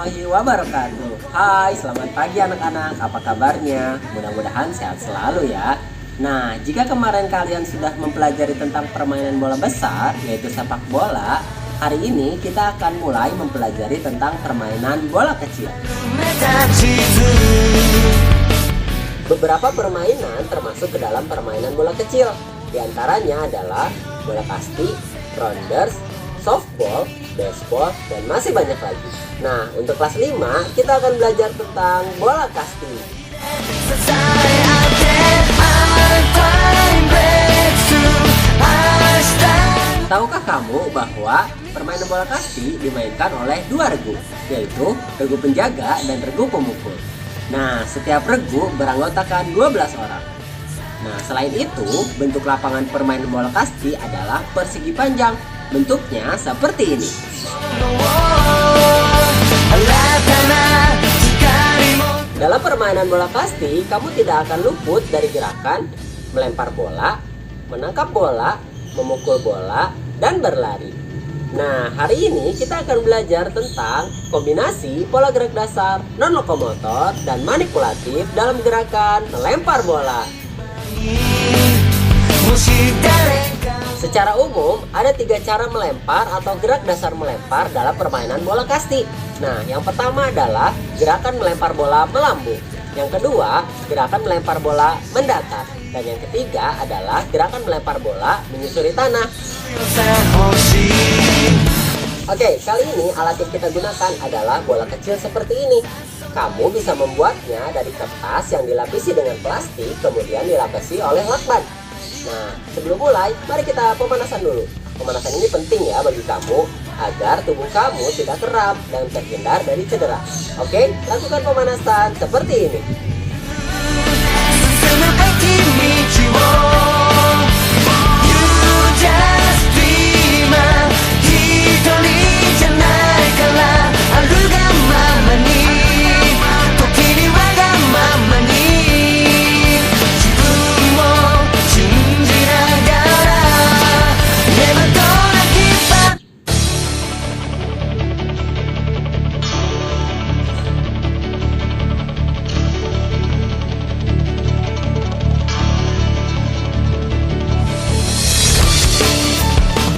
warahmatullahi wabarakatuh. Hai, selamat pagi anak-anak, apa kabarnya? Mudah-mudahan sehat selalu ya. Nah, jika kemarin kalian sudah mempelajari tentang permainan bola besar, yaitu sepak bola, hari ini kita akan mulai mempelajari tentang permainan bola kecil. Beberapa permainan termasuk ke dalam permainan bola kecil. Di antaranya adalah bola kasti, rounders, softball, baseball, dan masih banyak lagi. Nah, untuk kelas 5 kita akan belajar tentang bola kasti. Tahukah kamu bahwa permainan bola kasti dimainkan oleh dua regu, yaitu regu penjaga dan regu pemukul. Nah, setiap regu beranggotakan 12 orang. Nah, selain itu, bentuk lapangan permainan bola kasti adalah persegi panjang. Bentuknya seperti ini. Dalam permainan bola kasti, kamu tidak akan luput dari gerakan melempar bola, menangkap bola, memukul bola, dan berlari. Nah, hari ini kita akan belajar tentang kombinasi pola gerak dasar, non-lokomotor, dan manipulatif dalam gerakan melempar bola. Secara umum, ada 3 cara melempar atau gerak dasar melempar dalam permainan bola kasti. Nah, yang pertama adalah gerakan melempar bola melambung. Yang kedua, gerakan melempar bola mendatar. Dan yang ketiga adalah gerakan melempar bola menyusuri tanah. Oke, kali ini alat yang kita gunakan adalah bola kecil seperti ini. Kamu bisa membuatnya dari kertas yang dilapisi dengan plastik, kemudian dilapisi oleh lakban. Nah, sebelum mulai, mari kita pemanasan dulu. Pemanasan ini penting ya bagi kamu, agar tubuh kamu tidak kram dan terhindar dari cedera. Oke, lakukan pemanasan seperti ini.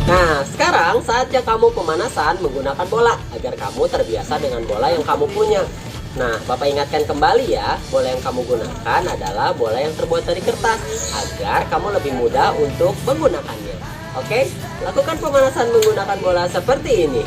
Nah, sekarang saatnya kamu pemanasan menggunakan bola agar kamu terbiasa dengan bola yang kamu punya. Nah, Bapak ingatkan kembali ya, bola yang kamu gunakan adalah bola yang terbuat dari kertas agar kamu lebih mudah untuk menggunakannya. Oke, lakukan pemanasan menggunakan bola seperti ini.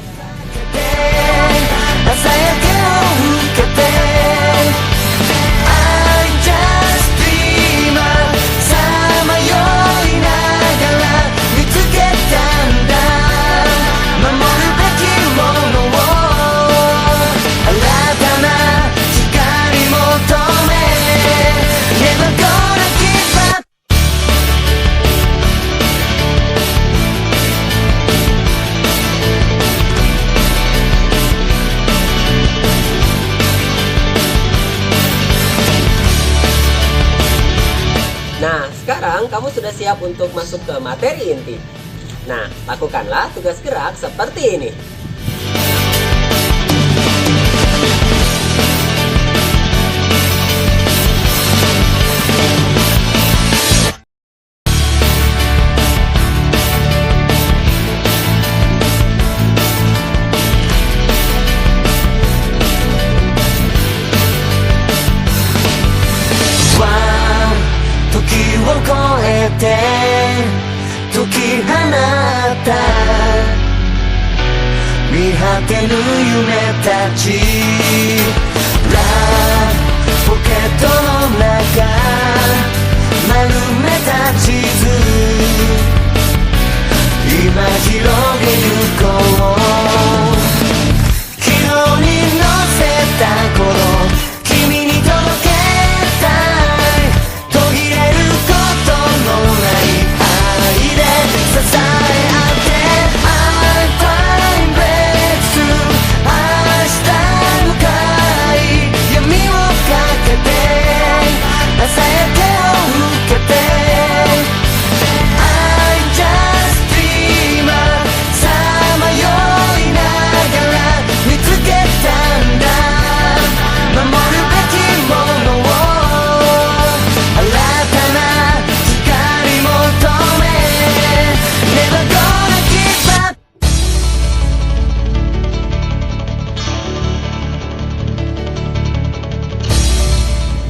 Nah, sekarang kamu sudah siap untuk masuk ke materi inti. Nah, lakukanlah tugas gerak seperti ini.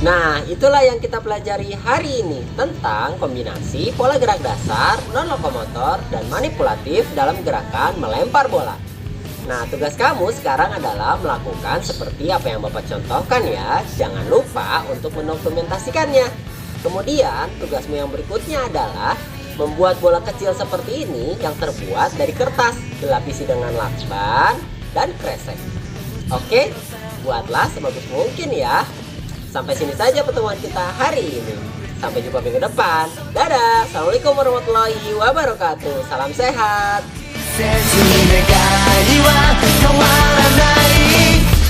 Nah, itulah yang kita pelajari hari ini tentang kombinasi pola gerak dasar, non-lokomotor, dan manipulatif dalam gerakan melempar bola. Nah, tugas kamu sekarang adalah melakukan seperti apa yang Bapak contohkan ya. Jangan lupa untuk mendokumentasikannya. Kemudian, tugasmu yang berikutnya adalah membuat bola kecil seperti ini yang terbuat dari kertas, dilapisi dengan lakban dan kresek. Oke, buatlah sebagus mungkin ya. Sampai sini saja pertemuan kita hari ini. Sampai jumpa minggu depan. Dadah. Assalamualaikum warahmatullahi wabarakatuh. Salam sehat.